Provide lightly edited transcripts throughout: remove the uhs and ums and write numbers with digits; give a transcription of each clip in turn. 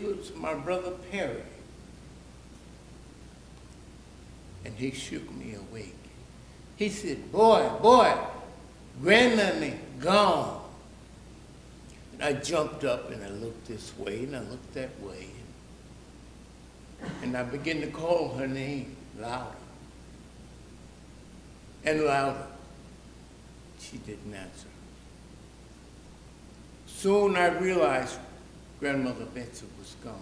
was my brother Perry. And he shook me awake. He said, boy, Grandmammy gone. And I jumped up and I looked this way and I looked that way. And I began to call her name louder and louder. She didn't answer. Soon I realized Grandmother Betsy was gone.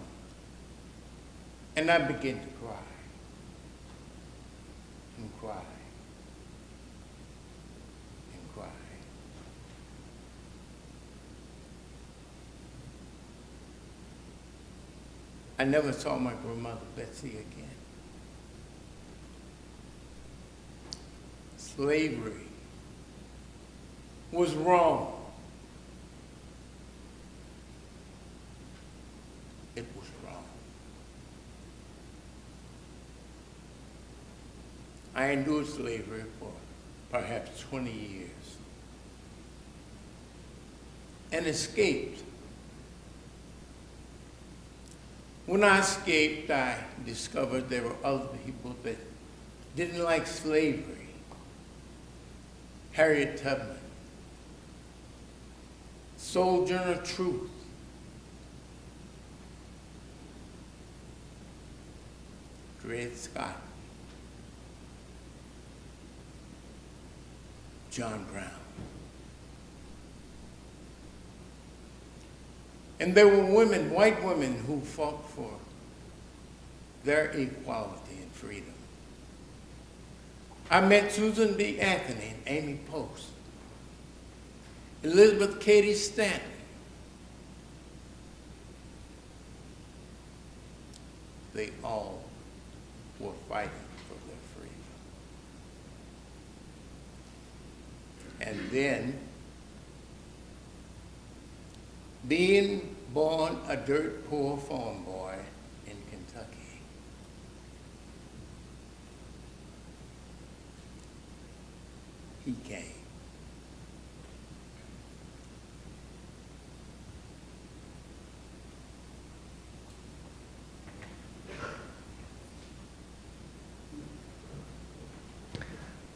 And I began to cry and cry and cry. I never saw my grandmother Betsy again. Slavery was wrong. It was wrong. I endured slavery for perhaps 20 years and escaped. When I escaped, I discovered there were other people that didn't like slavery. Harriet Tubman, Sojourner Truth, Dred Scott, John Brown. And there were women, white women, who fought for their equality and freedom. I met Susan B. Anthony and Amy Post, Elizabeth Cady Stanton, they all were fighting for their freedom. And then, being born a dirt poor farm boy in Kentucky, he came.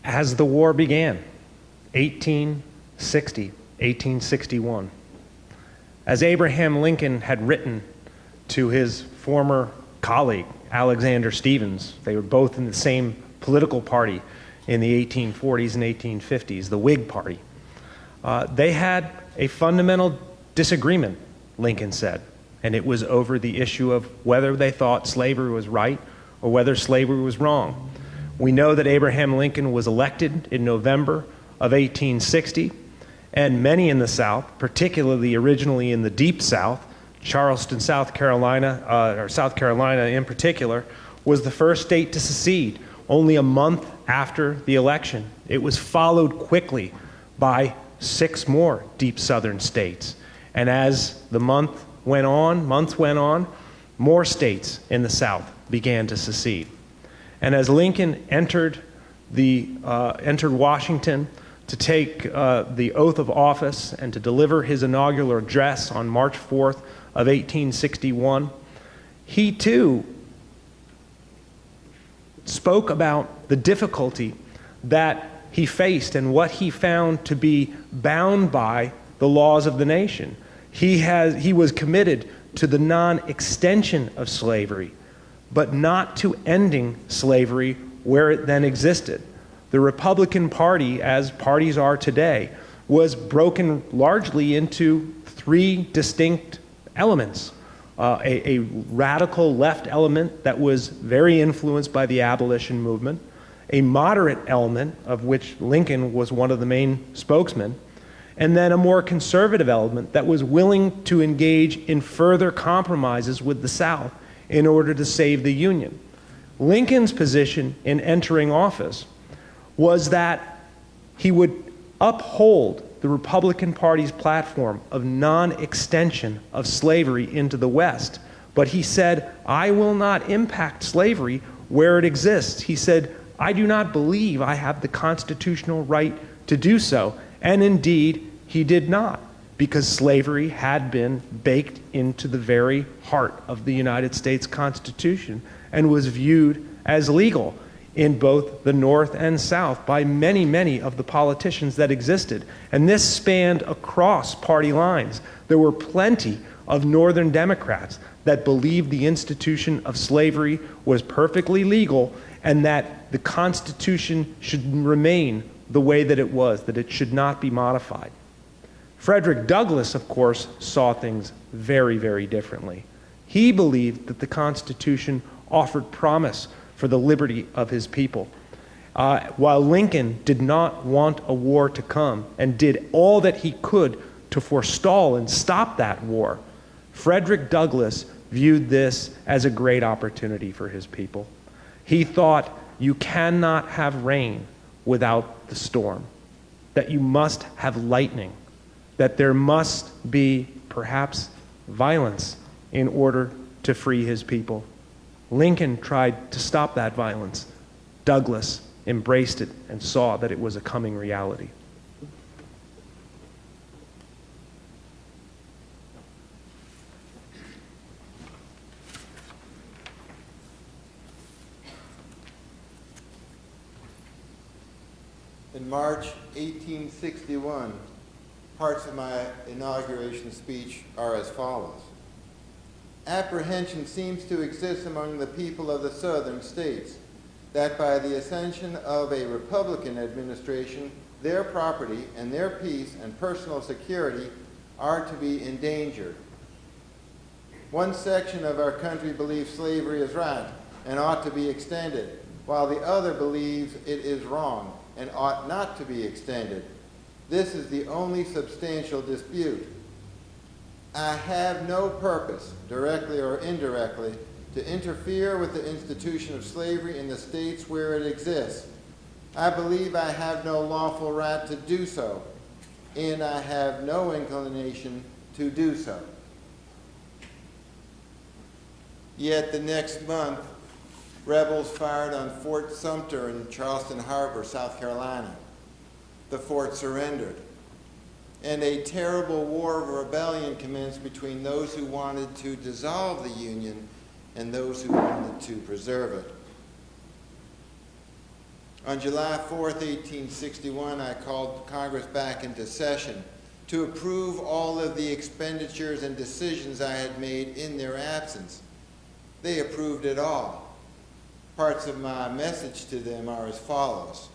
As the war began, 1860, 1861, as Abraham Lincoln had written to his former colleague, Alexander Stephens, they were both in the same political party in the 1840s and 1850s, the Whig Party. They had a fundamental disagreement, Lincoln said, and it was over the issue of whether they thought slavery was right or whether slavery was wrong. We know that Abraham Lincoln was elected in November of 1860, and many in the South, particularly originally in the Deep South, Charleston, South Carolina, or South Carolina in particular, was the first state to secede only a month after the election. It was followed quickly by 6 more deep Southern states. And as the months went on, more states in the South began to secede. And as Lincoln entered Washington to take the oath of office and to deliver his inaugural address on March 4th of 1861, he too spoke about the difficulty that he faced and what he found to be bound by the laws of the nation. He was committed to the non-extension of slavery, but not to ending slavery where it then existed. The Republican Party, as parties are today, was broken largely into 3 distinct elements. A radical left element that was very influenced by the abolition movement, a moderate element of which Lincoln was one of the main spokesmen, and then a more conservative element that was willing to engage in further compromises with the South in order to save the Union. Lincoln's position in entering office was that he would uphold the Republican Party's platform of non-extension of slavery into the West. But he said, I will not impact slavery where it exists. He said, I do not believe I have the constitutional right to do so. And indeed, he did not. because slavery had been baked into the very heart of the United States Constitution and was viewed as legal in both the North and South by many, many of the politicians that existed. And this spanned across party lines. There were plenty of Northern Democrats that believed the institution of slavery was perfectly legal and that the Constitution should remain the way that it was, that it should not be modified. Frederick Douglass, of course, saw things very, very differently. He believed that the Constitution offered promise for the liberty of his people. While Lincoln did not want a war to come and did all that he could to forestall and stop that war, Frederick Douglass viewed this as a great opportunity for his people. He thought you cannot have rain without the storm, that you must have lightning, that there must be perhaps violence in order to free his people. Lincoln tried to stop that violence. Douglass embraced it and saw that it was a coming reality. In March 1861, parts of my inauguration speech are as follows. Apprehension seems to exist among the people of the southern states that by the ascension of a Republican administration, their property and their peace and personal security are to be endangered. One section of our country believes slavery is right and ought to be extended, while the other believes it is wrong and ought not to be extended. This is the only substantial dispute. I have no purpose, directly or indirectly, to interfere with the institution of slavery in the states where it exists. I believe I have no lawful right to do so, and I have no inclination to do so. Yet the next month, rebels fired on Fort Sumter in Charleston Harbor, South Carolina. The fort surrendered, and a terrible war of rebellion commenced between those who wanted to dissolve the Union and those who wanted to preserve it. On July 4th, 1861, I called Congress back into session to approve all of the expenditures and decisions I had made in their absence. They approved it all. Parts of my message to them are as follows.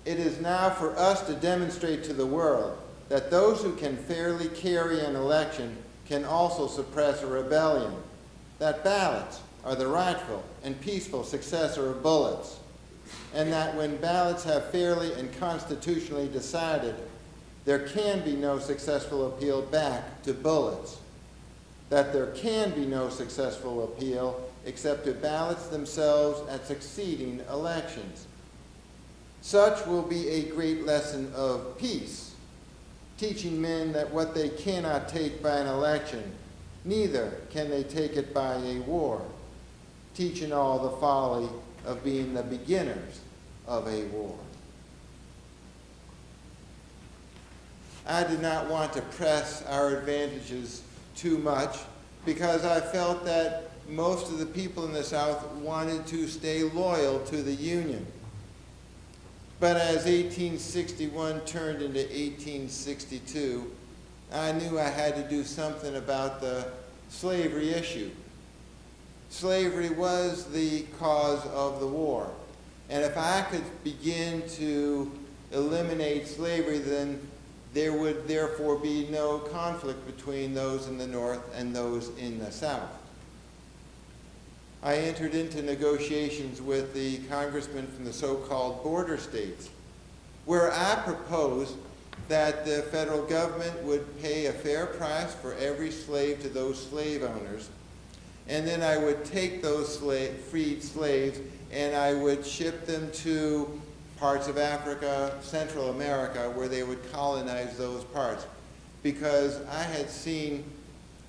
It is now for us to demonstrate to the world that those who can fairly carry an election can also suppress a rebellion, that ballots are the rightful and peaceful successor of bullets, and that when ballots have fairly and constitutionally decided, there can be no successful appeal back to bullets, that there can be no successful appeal except to ballots themselves at succeeding elections. Such will be a great lesson of peace, teaching men that what they cannot take by an election, neither can they take it by a war, teaching all the folly of being the beginners of a war. I did not want to press our advantages too much because I felt that most of the people in the South wanted to stay loyal to the Union. But as 1861 turned into 1862, I knew I had to do something about the slavery issue. Slavery was the cause of the war. And if I could begin to eliminate slavery, then there would therefore be no conflict between those in the North and those in the South. I entered into negotiations with the congressmen from the so-called border states, where I proposed that the federal government would pay a fair price for every slave to those slave owners, and then I would take those freed slaves and I would ship them to parts of Africa, Central America, where they would colonize those parts, because I had seen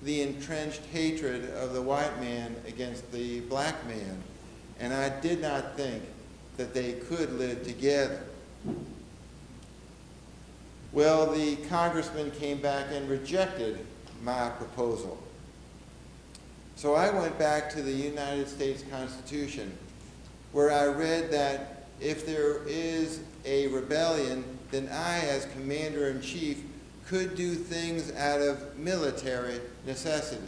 the entrenched hatred of the white man against the black man, and I did not think that they could live together. Well, the congressman came back and rejected my proposal. So I went back to the United States Constitution, where I read that if there is a rebellion, then I, as commander-in-chief, could do things out of military necessity.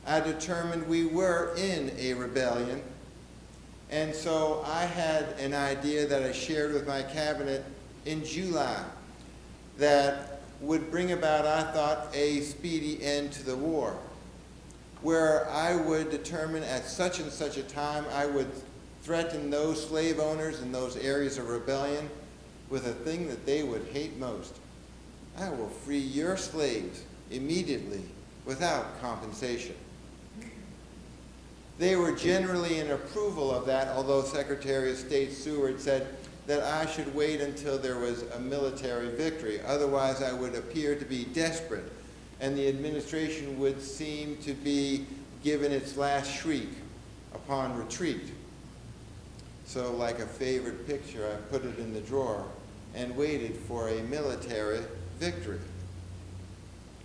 I determined we were in a rebellion, and so I had an idea that I shared with my cabinet in July that would bring about, I thought, a speedy end to the war, where I would determine at such and such a time I would threaten those slave owners in those areas of rebellion with a thing that they would hate most. I will free your slaves immediately without compensation. They were generally in approval of that, although Secretary of State Seward said that I should wait until there was a military victory. Otherwise, I would appear to be desperate, and the administration would seem to be given its last shriek upon retreat. So, like a favorite picture, I put it in the drawer and waited for a military victory.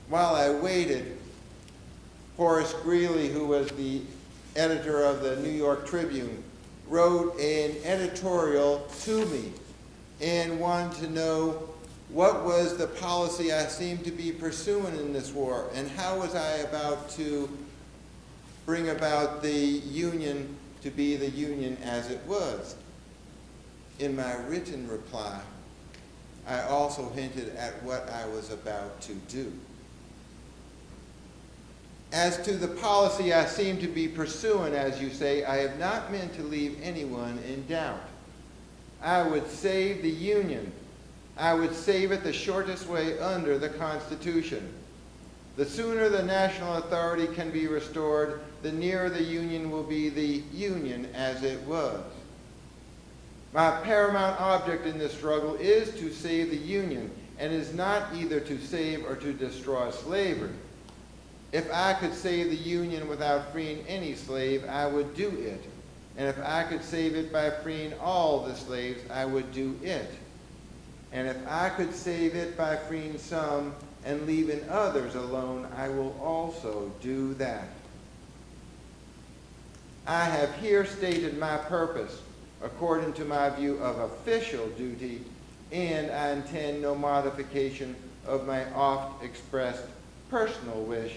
While I waited, Horace Greeley, who was the editor of the New York Tribune, wrote an editorial to me and wanted to know what was the policy I seemed to be pursuing in this war, and how was I about to bring about the Union to be the Union as it was. In my written reply, I also hinted at what I was about to do. As to the policy I seem to be pursuing, as you say, I have not meant to leave anyone in doubt. I would save the Union. I would save it the shortest way under the Constitution. The sooner the national authority can be restored, the nearer the Union will be the Union as it was. My paramount object in this struggle is to save the Union, and is not either to save or to destroy slavery. If I could save the Union without freeing any slave, I would do it. And if I could save it by freeing all the slaves, I would do it. And if I could save it by freeing some and leaving others alone, I will also do that. I have here stated my purpose according to my view of official duty, and I intend no modification of my oft expressed personal wish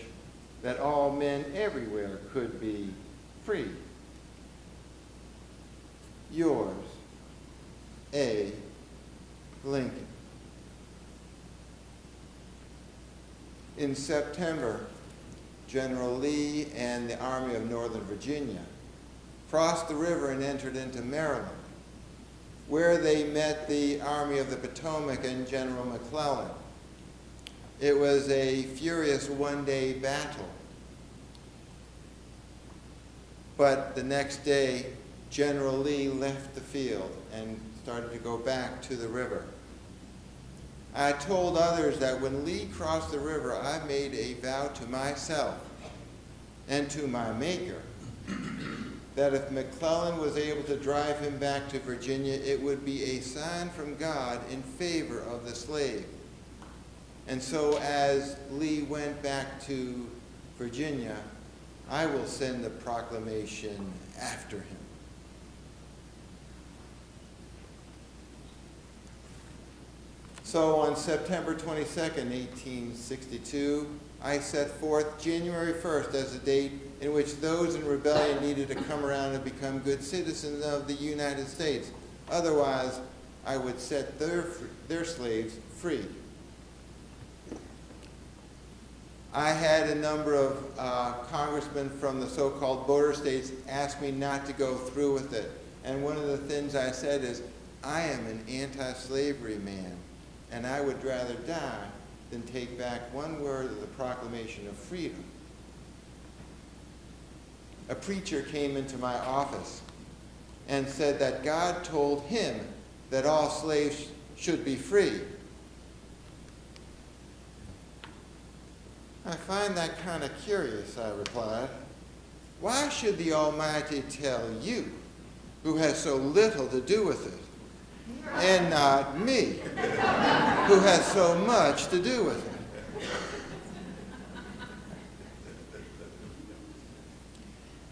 that all men everywhere could be free. Yours, A. Lincoln. In September, General Lee and the Army of Northern Virginia crossed the river and entered into Maryland, where they met the Army of the Potomac and General McClellan. It was a furious one-day battle. But the next day, General Lee left the field and started to go back to the river. I told others that when Lee crossed the river, I made a vow to myself and to my Maker that if McClellan was able to drive him back to Virginia, it would be a sign from God in favor of the slave. And so as Lee went back to Virginia, I will send the proclamation after him. So on September 22nd, 1862, I set forth January 1st as the date in which those in rebellion needed to come around and become good citizens of the United States. Otherwise, I would set their slaves free. I had a number of congressmen from the so-called border states ask me not to go through with it. And one of the things I said is, I am an anti-slavery man, and I would rather die than take back one word of the Proclamation of Freedom. A preacher came into my office and said that God told him that all slaves should be free. I find that kind of curious, I replied. Why should the Almighty tell you, who has so little to do with it? and not me, who has so much to do with it.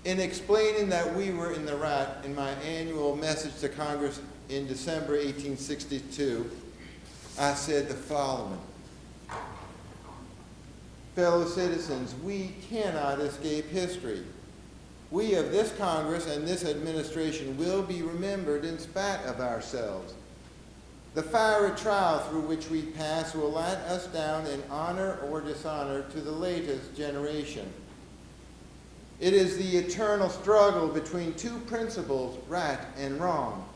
In explaining that we were in the rat in my annual message to Congress in December 1862, I said the following: fellow citizens, we cannot escape history. We of this Congress and this administration will be remembered in spite of ourselves. The fiery trial through which we pass will let us down in honor or dishonor to the latest generation. It is the eternal struggle between two principles, right and wrong.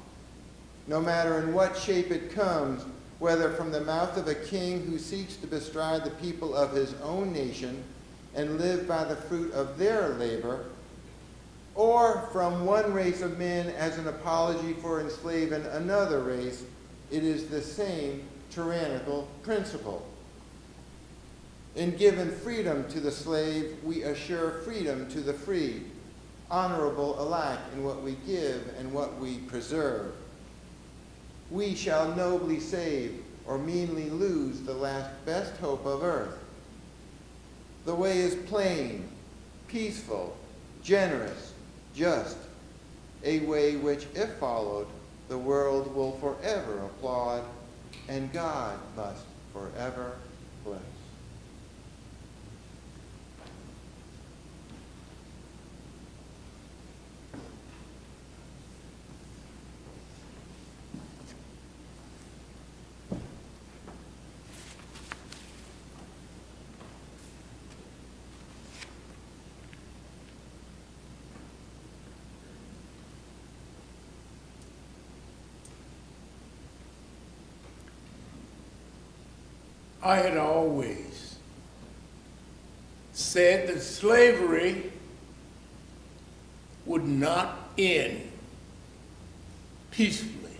No matter in what shape it comes, whether from the mouth of a king who seeks to bestride the people of his own nation and live by the fruit of their labor, or from one race of men as an apology for enslaving another race, it is the same tyrannical principle. In giving freedom to the slave, we assure freedom to the free, honorable alike in what we give and what we preserve. We shall nobly save or meanly lose the last best hope of earth. The way is plain, peaceful, generous, just, a way which, if followed, the world will forever applaud, and God must forever bless. I had always said that slavery would not end peacefully.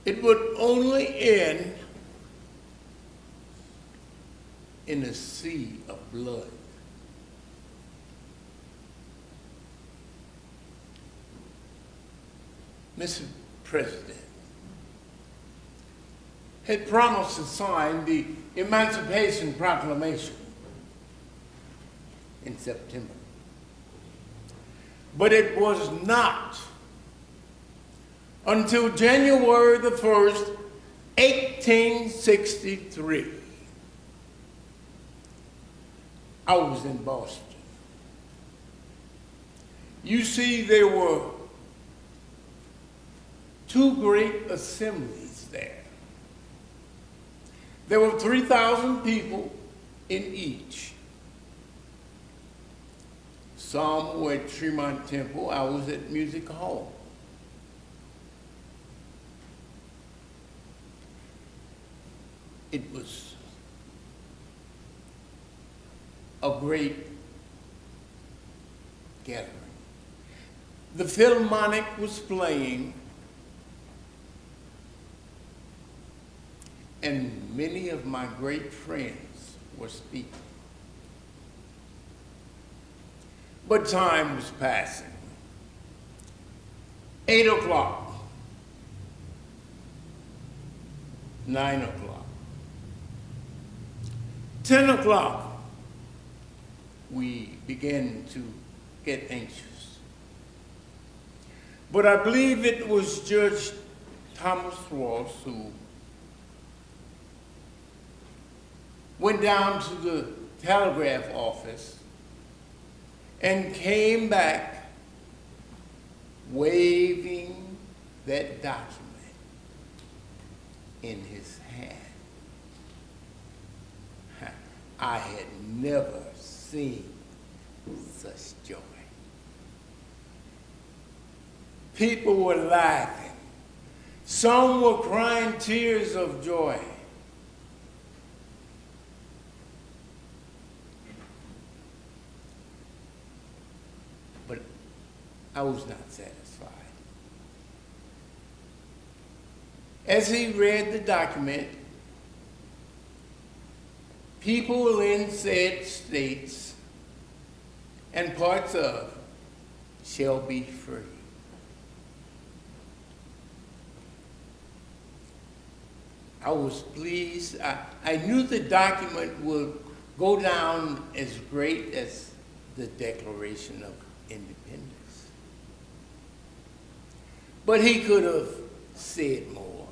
It would only end in a sea of blood. Mr. President had promised to sign the Emancipation Proclamation in September. But it was not until January the 1st, 1863, I was in Boston. You see, there were two great assemblies there. There were 3,000 people in each. Some were at Tremont Temple. I was at Music Hall. It was a great gathering. The Philharmonic was playing, and many of my great friends were speaking. But time was passing. 8 o'clock, 9 o'clock, 10 o'clock, we began to get anxious. But I believe it was Judge Thomas Ross who went down to the telegraph office and came back waving that document in his hand. I had never seen such joy. People were laughing. Some were crying tears of joy. But I was not satisfied. As he read the document, people in said states and parts of shall be free. I was pleased. I knew the document would go down as great as the Declaration of Independence. But he could have said more.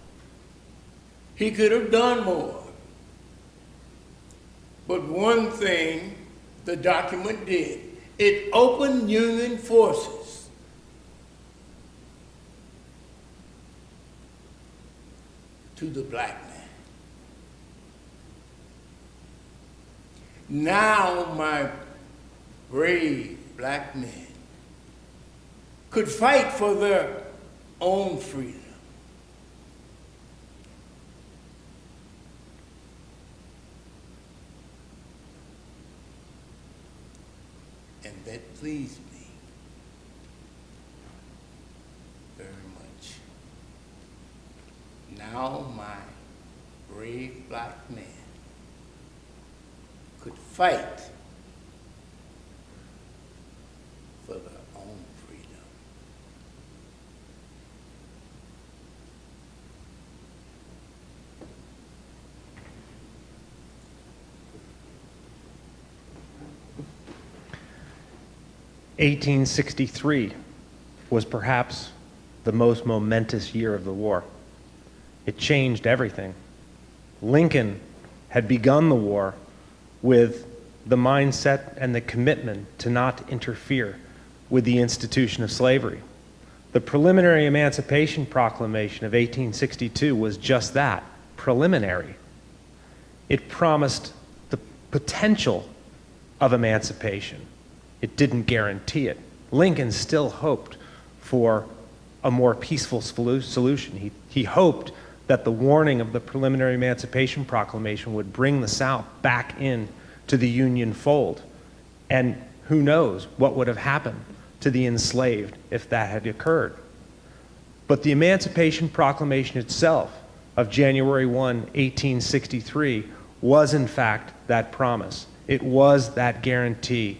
He could have done more. But one thing the document did, it opened Union forces to the black man. Now my brave black men could fight for their own freedom. And that pleased me very much. Now my brave black men could fight for their own freedom. (1863) was perhaps the most momentous year of the war. It changed everything. Lincoln had begun the war with the mindset and the commitment to not interfere with the institution of slavery. The preliminary Emancipation Proclamation of 1862 was just that, preliminary. It promised the potential of emancipation. It didn't guarantee it. Lincoln still hoped for a more peaceful solution. He hoped that the warning of the preliminary Emancipation Proclamation would bring the South back in to the Union fold. And who knows what would have happened to the enslaved if that had occurred. But the Emancipation Proclamation itself of January 1, 1863 was in fact that promise. It was that guarantee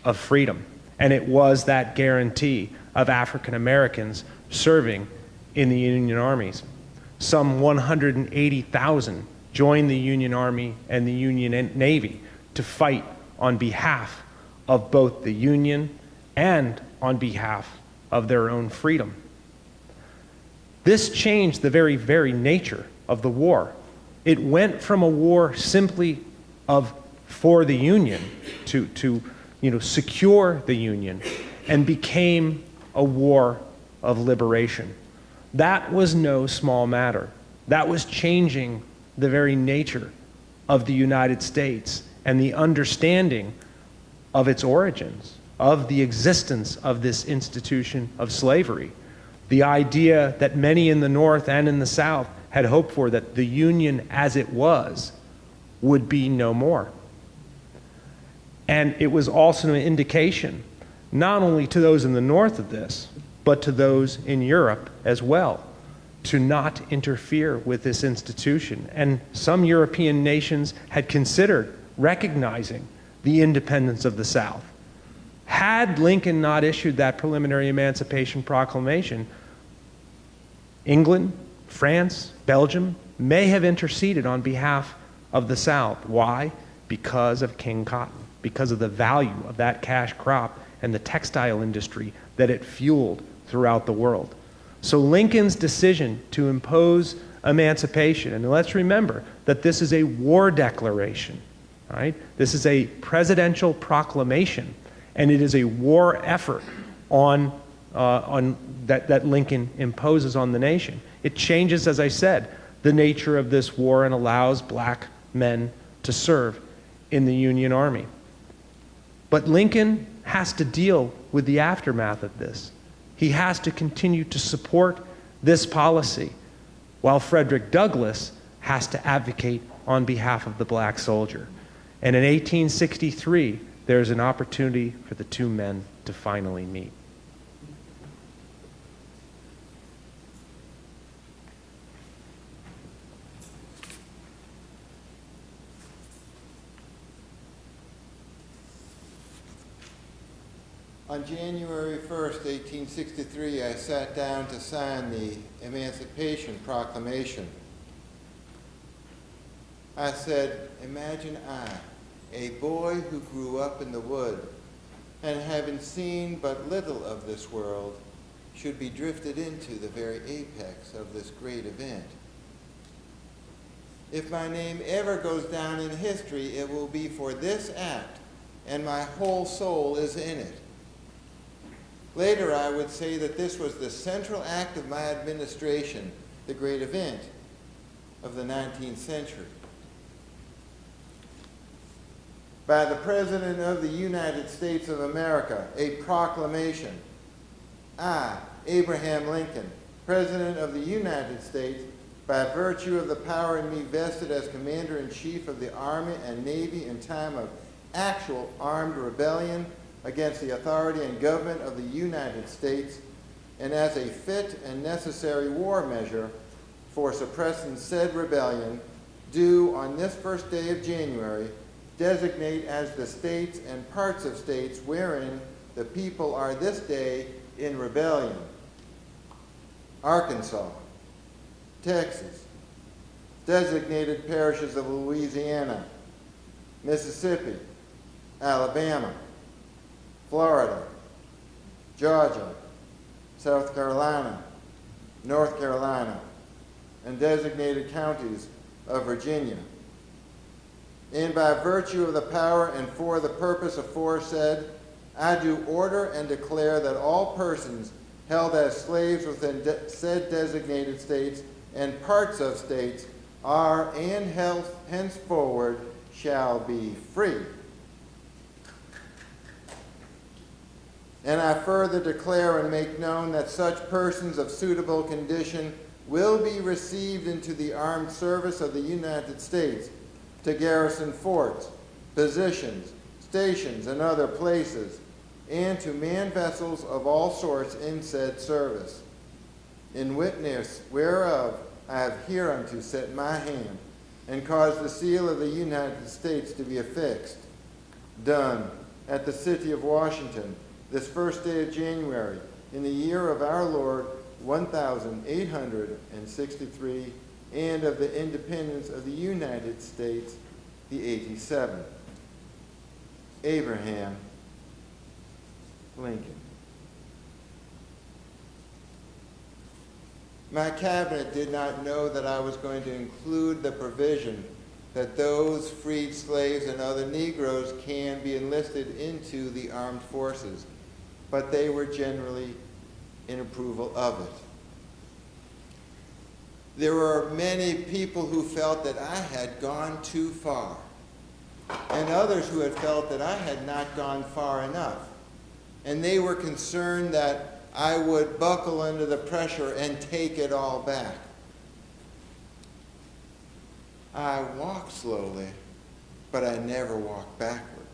of freedom. And it was that guarantee of African Americans serving in the Union armies. Some 180,000 joined the Union Army and the Union Navy to fight on behalf of both the Union and on behalf of their own freedom. This changed the very, very nature of the war. It went from a war simply for the Union to secure the Union, and became a war of liberation. That was no small matter. That was changing the very nature of the United States and the understanding of its origins, of the existence of this institution of slavery. The idea that many in the North and in the South had hoped for, that the Union as it was would be no more. And it was also an indication, not only to those in the North of this, but to those in Europe as well, to not interfere with this institution. And some European nations had considered recognizing the independence of the South. Had Lincoln not issued that preliminary Emancipation Proclamation, England, France, Belgium may have interceded on behalf of the South. Why? Because of King Cotton, because of the value of that cash crop and the textile industry that it fueled throughout the world. So Lincoln's decision to impose emancipation, and let's remember that this is a war declaration, right? This is a presidential proclamation, and it is a war effort that Lincoln imposes on the nation. It changes, as I said, the nature of this war and allows black men to serve in the Union Army. But Lincoln has to deal with the aftermath of this. He has to continue to support this policy, while Frederick Douglass has to advocate on behalf of the black soldier. And in 1863, there's an opportunity for the two men to finally meet. On January 1st, 1863, I sat down to sign the Emancipation Proclamation. I said, imagine I, a boy who grew up in the wood, and having seen but little of this world, should be drifted into the very apex of this great event. If my name ever goes down in history, it will be for this act, and my whole soul is in it. Later, I would say that this was the central act of my administration, the great event of the 19th century. By the President of the United States of America, a proclamation. I, Abraham Lincoln, President of the United States, by virtue of the power in me vested as Commander-in-Chief of the Army and Navy in time of actual armed rebellion against the authority and government of the United States, and as a fit and necessary war measure for suppressing said rebellion, do on this first day of January designate as the states and parts of states wherein the people are this day in rebellion: Arkansas, Texas, designated parishes of Louisiana, Mississippi, Alabama, Florida, Georgia, South Carolina, North Carolina, and designated counties of Virginia. And by virtue of the power and for the purpose aforesaid, I do order and declare that all persons held as slaves within said designated states and parts of states are and henceforward shall be free. And I further declare and make known that such persons of suitable condition will be received into the armed service of the United States to garrison forts, positions, stations, and other places, and to man vessels of all sorts in said service. In witness whereof I have hereunto set my hand, and caused the seal of the United States to be affixed. Done at the city of Washington, this first day of January, in the year of our Lord, 1863, and of the independence of the United States, the 87th. Abraham Lincoln. My cabinet did not know that I was going to include the provision that those freed slaves and other Negroes can be enlisted into the armed forces, but they were generally in approval of it. There were many people who felt that I had gone too far, and others who had felt that I had not gone far enough. And they were concerned that I would buckle under the pressure and take it all back. I walked slowly, but I never walked backward.